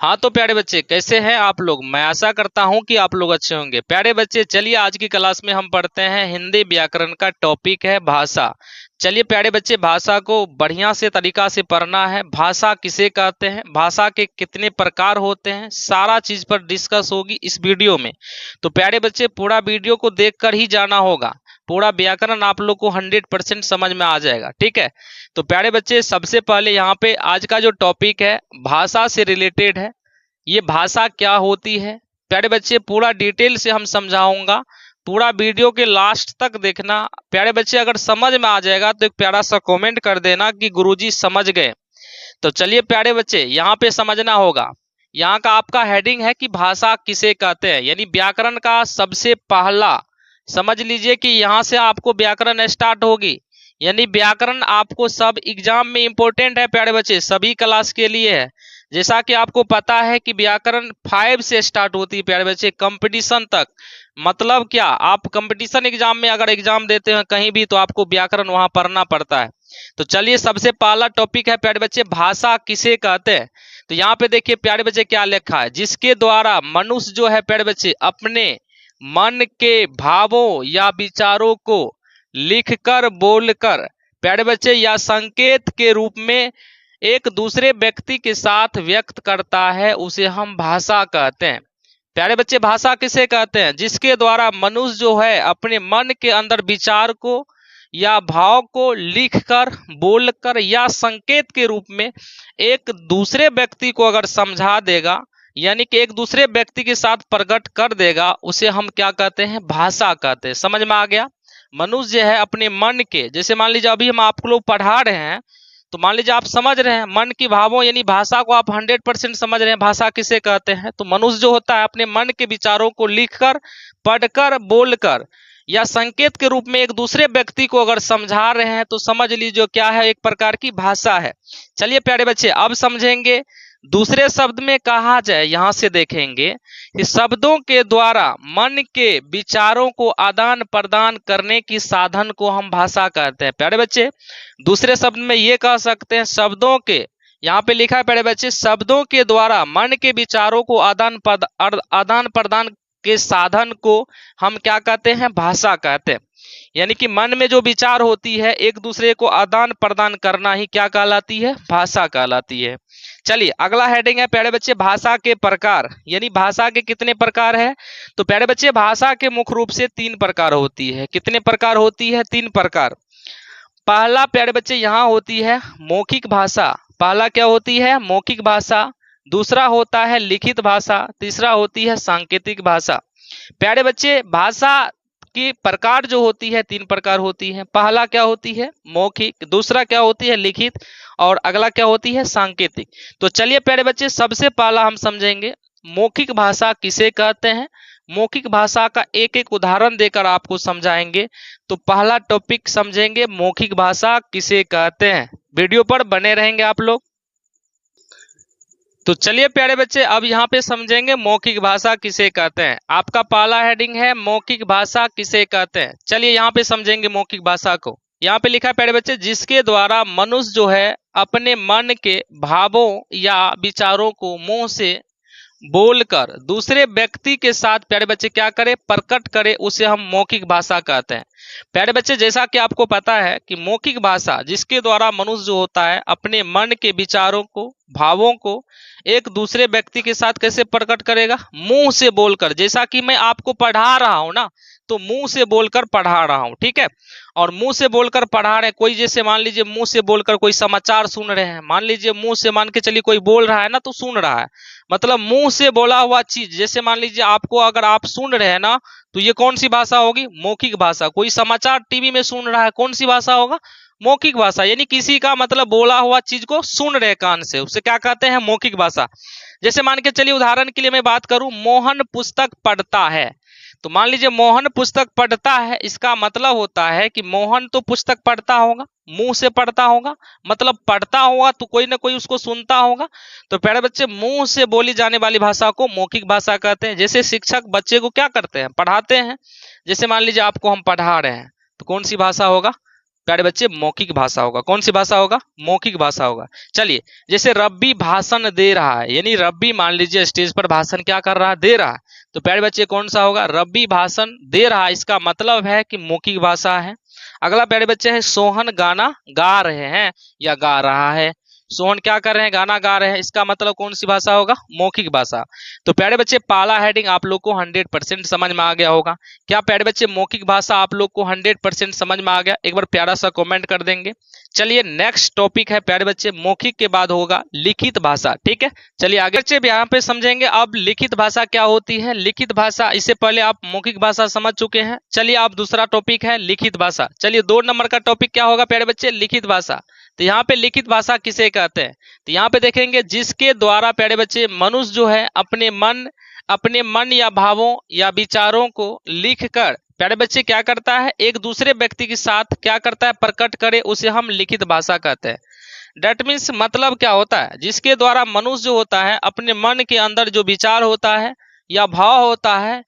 हाँ तो प्यारे बच्चे कैसे हैं आप लोग। मैं आशा करता हूं कि आप लोग अच्छे होंगे। प्यारे बच्चे चलिए आज की क्लास में हम पढ़ते हैं हिंदी व्याकरण का टॉपिक है भाषा। चलिए प्यारे बच्चे भाषा को बढ़िया से तरीका से पढ़ना है। भाषा किसे कहते हैं, भाषा के कितने प्रकार होते हैं, सारा चीज पर डिस्कस होगी इस वीडियो में। तो प्यारे बच्चे पूरा वीडियो को देखकर ही जाना होगा। पूरा व्याकरण आप लोग को 100% समझ में आ जाएगा, ठीक है। तो प्यारे बच्चे सबसे पहले यहाँ पे आज का जो टॉपिक है भाषा से रिलेटेड है। ये भाषा क्या होती है प्यारे बच्चे पूरा डिटेल से हम समझाऊंगा। पूरा वीडियो के लास्ट तक देखना प्यारे बच्चे। अगर समझ में आ जाएगा तो एक प्यारा सा कमेंट कर देना कि गुरुजी समझ गए। तो चलिए प्यारे बच्चे यहाँ पे समझना होगा। यहाँ का आपका हेडिंग है कि भाषा किसे कहते हैं, यानी व्याकरण का सबसे पहला समझ लीजिए कि यहाँ से आपको व्याकरण स्टार्ट होगी। यानी व्याकरण आपको सब एग्जाम में इंपॉर्टेंट है प्यारे बच्चे, सभी क्लास के लिए है। जैसा कि आपको पता है कि व्याकरण 5 से स्टार्ट होती है प्यारे बच्चे कंपटीशन तक। मतलब क्या, आप कंपटीशन एग्जाम में अगर एग्जाम देते हैं कहीं भी तो आपको व्याकरण वहां पढ़ना पड़ता है। तो चलिए सबसे पहला टॉपिक है प्यारे बच्चे भाषा किसे कहते हैं। तो यहाँ पे देखिए प्यारे बच्चे क्या लिखा है, जिसके द्वारा मनुष्य जो है प्यारे बच्चे अपने मन के भावों या विचारों को लिखकर बोलकर प्यारे बच्चे या संकेत के रूप में एक दूसरे व्यक्ति के साथ व्यक्त करता है, उसे हम भाषा कहते हैं। प्यारे बच्चे भाषा किसे कहते हैं, जिसके द्वारा मनुष्य जो है अपने मन के अंदर विचार को या भाव को लिखकर बोलकर या संकेत के रूप में एक दूसरे व्यक्ति को अगर समझा देगा, यानी कि एक दूसरे व्यक्ति के साथ प्रकट कर देगा, उसे हम क्या कहते हैं, भाषा कहते हैं। समझ में आ गया। मनुष्य जो है अपने मन के, जैसे मान लीजिए अभी हम आपको लोग पढ़ा रहे हैं तो मान लीजिए आप समझ रहे हैं मन की भावों यानी भाषा को आप 100% समझ रहे हैं भाषा किसे कहते हैं। तो मनुष्य जो होता है अपने मन के विचारों को लिखकर पढ़कर बोलकर या संकेत के रूप में एक दूसरे व्यक्ति को अगर समझा रहे हैं तो समझ लीजिए क्या है, एक प्रकार की भाषा है। चलिए प्यारे बच्चे अब समझेंगे। दूसरे शब्द में कहा जाए, यहां से देखेंगे कि शब्दों के द्वारा मन के विचारों को आदान प्रदान करने की साधन को हम भाषा कहते हैं। प्यारे बच्चे दूसरे शब्द में ये कह सकते हैं शब्दों के, यहाँ पे लिखा है प्यारे बच्चे शब्दों के द्वारा मन के विचारों को आदान प्रदान के साधन को हम क्या कहते हैं, भाषा कहते हैं। यानी कि मन में जो विचार होती है एक दूसरे को आदान प्रदान करना ही क्या कहलाती है, भाषा कहलाती है। चलिए अगला हेडिंग है प्यारे बच्चे भाषा के प्रकार, यानी भाषा के कितने प्रकार है। तो प्यारे बच्चे भाषा के मुख्य रूप से 3 प्रकार होती है। कितने प्रकार होती है, 3 प्रकार। पहला प्यारे बच्चे यहाँ होती है मौखिक भाषा। पहला क्या होती है, मौखिक भाषा। दूसरा होता है लिखित भाषा। तीसरा होती है सांकेतिक भाषा। प्यारे बच्चे भाषा की प्रकार जो होती है 3 प्रकार होती है। पहला क्या होती है, मौखिक। दूसरा क्या होती है, लिखित। और अगला क्या होती है, सांकेतिक। तो चलिए प्यारे बच्चे सबसे पहला हम समझेंगे मौखिक भाषा किसे कहते हैं। मौखिक भाषा का एक एक उदाहरण देकर आपको समझाएंगे। तो पहला टॉपिक समझेंगे मौखिक भाषा किसे कहते हैं। वीडियो पर बने रहेंगे आप लोग। तो चलिए प्यारे बच्चे अब यहाँ पे समझेंगे मौखिक भाषा किसे कहते हैं। आपका पहला हेडिंग है मौखिक भाषा किसे कहते हैं। चलिए यहाँ पे समझेंगे मौखिक भाषा को। यहाँ पे लिखा है प्यारे बच्चे जिसके द्वारा मनुष्य जो है अपने मन के भावों या विचारों को मुंह से बोलकर दूसरे व्यक्ति के साथ प्यारे बच्चे क्या करे, प्रकट करे, उसे हम मौखिक भाषा कहते हैं। प्यारे बच्चे जैसा कि आपको पता है कि मौखिक भाषा जिसके द्वारा मनुष्य जो होता है अपने मन के विचारों को भावों को एक दूसरे व्यक्ति के साथ कैसे प्रकट करेगा, मुंह से बोलकर। जैसा कि मैं आपको पढ़ा रहा हूं ना, तो मुंह से बोलकर पढ़ा रहा हूं, ठीक है। और मुंह से बोलकर पढ़ा रहे हैं, कोई जैसे मान लीजिए मुंह से बोलकर कोई समाचार सुन रहे हैं, मान लीजिए मुंह से मान के चलिए कोई बोल रहा है ना तो सुन रहा है, मतलब मुंह से बोला हुआ चीज। जैसे मान लीजिए आपको अगर आप सुन रहे हैं ना तो ये कौन सी भाषा होगी, मौखिक भाषा। कोई समाचार टीवी में सुन रहा है, कौन सी भाषा होगा, मौखिक भाषा। यानी किसी का मतलब बोला हुआ चीज को सुन रहे कान से, उसे क्या कहते हैं, मौखिक भाषा। जैसे मान के चलिए उदाहरण के लिए मैं बात करूं, मोहन पुस्तक पढ़ता है। तो मान लीजिए मोहन पुस्तक पढ़ता है, इसका मतलब होता है कि मोहन तो पुस्तक पढ़ता होगा, मुंह से पढ़ता होगा, मतलब पढ़ता होगा तो कोई ना कोई उसको सुनता होगा। तो प्यारे बच्चे मुंह से बोली जाने वाली भाषा को मौखिक भाषा कहते हैं। जैसे शिक्षक बच्चे को क्या करते हैं, पढ़ाते हैं। जैसे मान लीजिए आपको हम पढ़ा रहे हैं तो कौन सी भाषा होगा, प्यारे बच्चे मौखिक भाषा होगा। कौन सी भाषा होगा? मौखिक भाषा होगा। चलिए, जैसे रब्बी भाषण दे रहा है, यानी रब्बी मान लीजिए स्टेज पर भाषण क्या कर रहा है? दे रहा है। तो प्यारे बच्चे कौन सा होगा? रब्बी भाषण दे रहा है, इसका मतलब है कि मौखिक भाषा है। अगला प्यारे बच्चे है सोहन गाना गा रहे हैं या गा रहा है। सोहन क्या कर रहे हैं? गाना गा रहे हैं, इसका मतलब कौन सी भाषा होगा? मौखिक भाषा। तो प्यारे बच्चे पाला हेडिंग आप लोग को 100% समझ में आ गया होगा। क्या प्यारे बच्चे मौखिक भाषा आप लोग को 100% समझ में आ गया? एक बार प्यारा सा कमेंट कर देंगे। चलिए नेक्स्ट टॉपिक है प्यारे बच्चे, मौखिक के बाद होगा लिखित भाषा। ठीक है, चलिए आगे बच्चे यहाँ पे समझेंगे अब लिखित भाषा क्या होती है। लिखित भाषा, इससे पहले आप मौखिक भाषा समझ चुके हैं। चलिए अब दूसरा टॉपिक है लिखित भाषा। चलिए 2 नंबर का टॉपिक क्या होगा प्यारे बच्चे? लिखित भाषा। तो यहाँ पे लिखित भाषा किसे कहते हैं? तो यहाँ पे देखेंगे जिसके द्वारा प्यारे बच्चे मनुष्य जो है अपने मन या भावों या विचारों को लिखकर प्यारे बच्चे क्या करता है? एक दूसरे व्यक्ति के साथ क्या करता है? प्रकट करे, उसे हम लिखित भाषा कहते हैं। डेट मीन्स मतलब क्या होता है? जिसके द्वारा मनुष्य जो होता है अपने मन के अंदर जो विचार होता है या भाव होता है,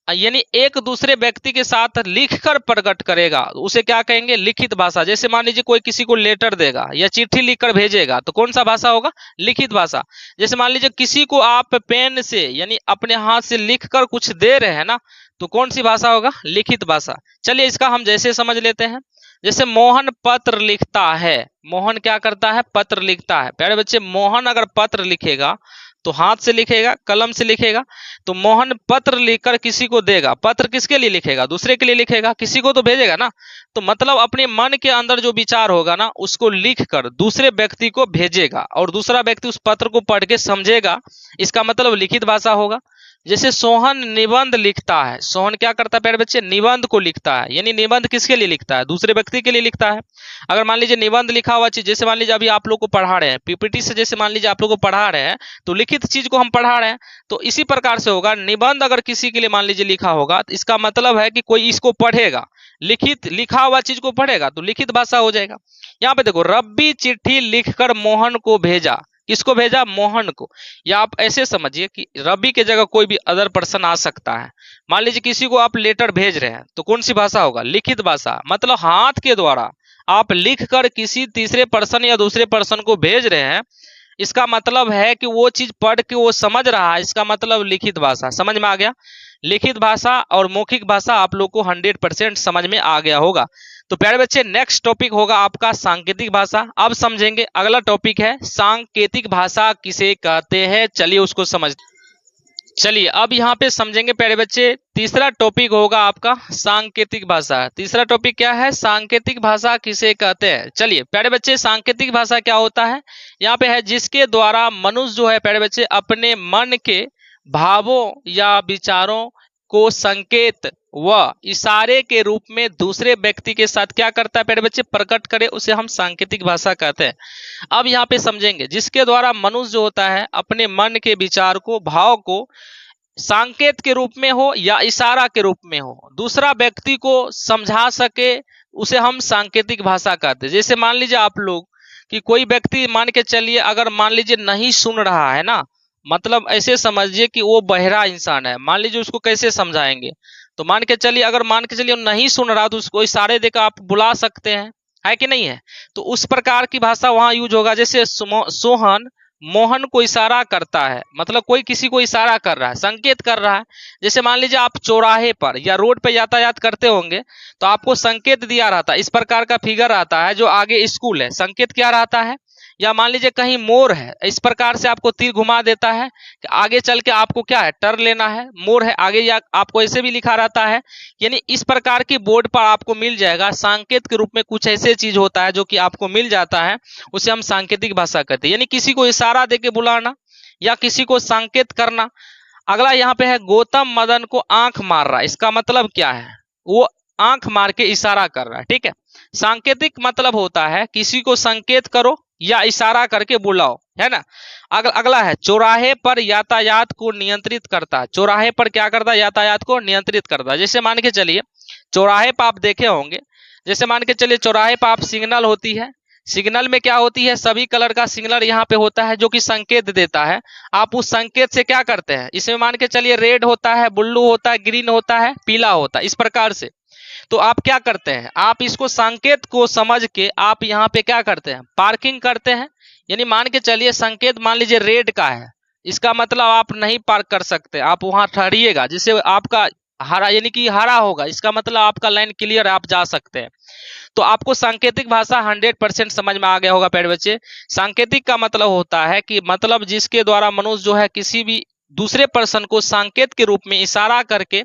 यानी एक दूसरे व्यक्ति के साथ लिखकर प्रकट करेगा, उसे क्या कहेंगे? लिखित भाषा। जैसे मान लीजिए कोई किसी को लेटर देगा या चिट्ठी लिखकर भेजेगा, तो कौन सा भाषा होगा? लिखित भाषा। जैसे मान लीजिए किसी को आप पेन से यानी अपने हाथ से लिखकर कुछ दे रहे हैं ना, तो कौन सी भाषा होगा? लिखित भाषा। चलिए इसका हम जैसे समझ लेते हैं। जैसे मोहन पत्र लिखता है, मोहन क्या करता है? पत्र लिखता है। प्यारे बच्चे मोहन अगर पत्र लिखेगा तो हाथ से लिखेगा, कलम से लिखेगा। तो मोहन पत्र लिखकर किसी को देगा। पत्र किसके लिए लिखेगा? दूसरे के लिए लिखेगा, किसी को तो भेजेगा ना। तो मतलब अपने मन के अंदर जो विचार होगा ना, उसको लिखकर दूसरे व्यक्ति को भेजेगा और दूसरा व्यक्ति उस पत्र को पढ़ के समझेगा, इसका मतलब लिखित भाषा होगा। जैसे सोहन निबंध लिखता है। सोहन क्या करता है प्यारे बच्चे? निबंध को लिखता है, यानी निबंध किसके लिए लिखता है? दूसरे व्यक्ति के लिए लिखता है। अगर मान लीजिए निबंध लिखा हुआ चीज, जैसे मान लीजिए अभी आप लोग को पढ़ा रहे हैं पीपीटी से, जैसे मान लीजिए आप लोग को पढ़ा रहे हैं तो लिखित चीज को हम पढ़ा रहे हैं, तो इसी प्रकार से होगा। निबंध अगर किसी के लिए मान लीजिए लिखा होगा, तो इसका मतलब है कि कोई इसको पढ़ेगा, लिखित लिखा हुआ चीज को पढ़ेगा, तो लिखित भाषा हो जाएगा। यहाँ पे देखो, रब्बी चिट्ठी लिखकर मोहन को भेजा। किसको भेजा? मोहन को। या आप ऐसे समझिए कि रवि के जगह कोई भी अदर पर्सन आ सकता है। मान लीजिए किसी को आप लेटर भेज रहे हैं, तो कौन सी भाषा होगा? लिखित भाषा। मतलब हाथ के द्वारा आप लिखकर किसी तीसरे पर्सन या दूसरे पर्सन को भेज रहे हैं, इसका मतलब है कि वो चीज पढ़ के वो समझ रहा है, इसका मतलब लिखित भाषा। समझ में आ गया? लिखित भाषा और मौखिक भाषा आप लोग को 100% समझ में आ गया होगा। तो प्यारे बच्चे नेक्स्ट टॉपिक होगा आपका सांकेतिक भाषा। अब समझेंगे अगला टॉपिक है सांकेतिक भाषा किसे कहते हैं। चलिए उसको समझ, चलिए अब यहाँ पे समझेंगे प्यारे बच्चे। तीसरा टॉपिक होगा आपका सांकेतिक भाषा। तीसरा टॉपिक क्या है? सांकेतिक भाषा किसे कहते हैं। चलिए प्यारे बच्चे सांकेतिक भाषा क्या होता है? यहाँ पे है जिसके द्वारा मनुष्य जो है प्यारे बच्चे अपने मन के भावों या विचारों को संकेत व इशारे के रूप में दूसरे व्यक्ति के साथ क्या करता है प्यारे बच्चे? प्रकट करे, उसे हम सांकेतिक भाषा कहते हैं। अब यहाँ पे समझेंगे जिसके द्वारा मनुष्य जो होता है अपने मन के विचार को, भाव को संकेत के रूप में हो या इशारा के रूप में हो, दूसरा व्यक्ति को समझा सके, उसे हम सांकेतिक भाषा कहते हैं। जैसे मान लीजिए आप लोग कि कोई व्यक्ति मान के चलिए अगर मान लीजिए नहीं सुन रहा है ना, मतलब ऐसे समझिए कि वो बहरा इंसान है, मान लीजिए उसको कैसे समझाएंगे? तो मान के चलिए अगर मान के चलिए नहीं सुन रहा तो उसको इशारे देकर आप बुला सकते हैं, है कि नहीं है? तो उस प्रकार की भाषा वहां यूज होगा। जैसे सोहन मोहन को इशारा करता है, मतलब कोई किसी को इशारा कर रहा है, संकेत कर रहा है। जैसे मान लीजिए आप चौराहे पर या रोड पे यातायात करते होंगे तो आपको संकेत दिया रहता है, इस प्रकार का फिगर आता है जो आगे स्कूल है, संकेत क्या रहता है? या मान लीजिए कहीं मोड़ है, इस प्रकार से आपको तीर घुमा देता है कि आगे चल के आपको क्या है? टर्न लेना है, मोड़ है आगे, या आपको ऐसे भी लिखा रहता है। यानी इस प्रकार की बोर्ड पर आपको मिल जाएगा, सांकेत के रूप में कुछ ऐसे चीज होता है जो कि आपको मिल जाता है, उसे हम सांकेतिक भाषा कहते हैं। यानी किसी को इशारा देके बुलाना या किसी को संकेत करना। अगला यहाँ पे है गौतम मदन को आंख मार रहा है, इसका मतलब क्या है? वो आंख मार के इशारा कर रहा है, ठीक है। सांकेतिक मतलब होता है किसी को संकेत करो या इशारा करके बुलाओ, है ना। अगला है चौराहे पर यातायात को नियंत्रित करता है। चौराहे पर क्या करता है? यातायात को नियंत्रित करता है। जैसे मान के चलिए चौराहे पर आप देखे होंगे, जैसे मान के चलिए चौराहे पर आप सिग्नल होती है, सिग्नल में क्या होती है? सभी कलर का सिग्नल यहाँ पे होता है जो कि संकेत देता है। आप उस संकेत से क्या करते हैं? इसमें मान के चलिए रेड होता है, ब्लू होता है, ग्रीन होता है, पीला होता है, इस प्रकार से। तो आप क्या करते हैं, आप इसको संकेत को समझ के आप यहाँ पे क्या करते हैं, पार्किंग करते हैं। यानी मान के चलिए संकेत मान लीजिए रेड का है, इसका मतलब आप नहीं पार्क कर सकते, आप वहां ठहरिएगा, जिससे आपका हरा यानी कि हरा होगा, इसका मतलब आपका लाइन क्लियर है, आप जा सकते हैं। तो आपको सांकेतिक भाषा 100% समझ में आ गया होगा प्यारे बच्चे। सांकेतिक का मतलब होता है कि मतलब जिसके द्वारा मनुष्य जो है किसी भी दूसरे पर्सन को संकेत के रूप में इशारा करके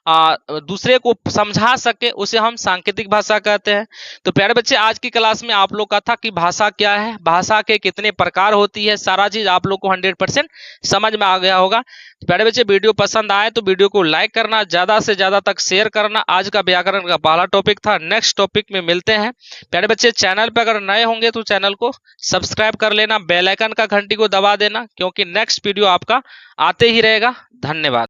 दूसरे को समझा सके, उसे हम सांकेतिक भाषा कहते हैं। तो प्यारे बच्चे आज की क्लास में आप लोग का था कि भाषा क्या है, भाषा के कितने प्रकार होती है, सारा चीज आप लोग को 100% समझ में आ गया होगा। तो प्यारे बच्चे वीडियो पसंद आए तो वीडियो को लाइक करना, ज्यादा से ज्यादा तक शेयर करना। आज का व्याकरण का पहला टॉपिक था, नेक्स्ट टॉपिक में मिलते हैं। प्यारे बच्चे चैनल पर अगर नए होंगे तो चैनल को सब्सक्राइब कर लेना, बेल आइकन का घंटी को दबा देना, क्योंकि नेक्स्ट वीडियो आपका आते ही रहेगा। धन्यवाद।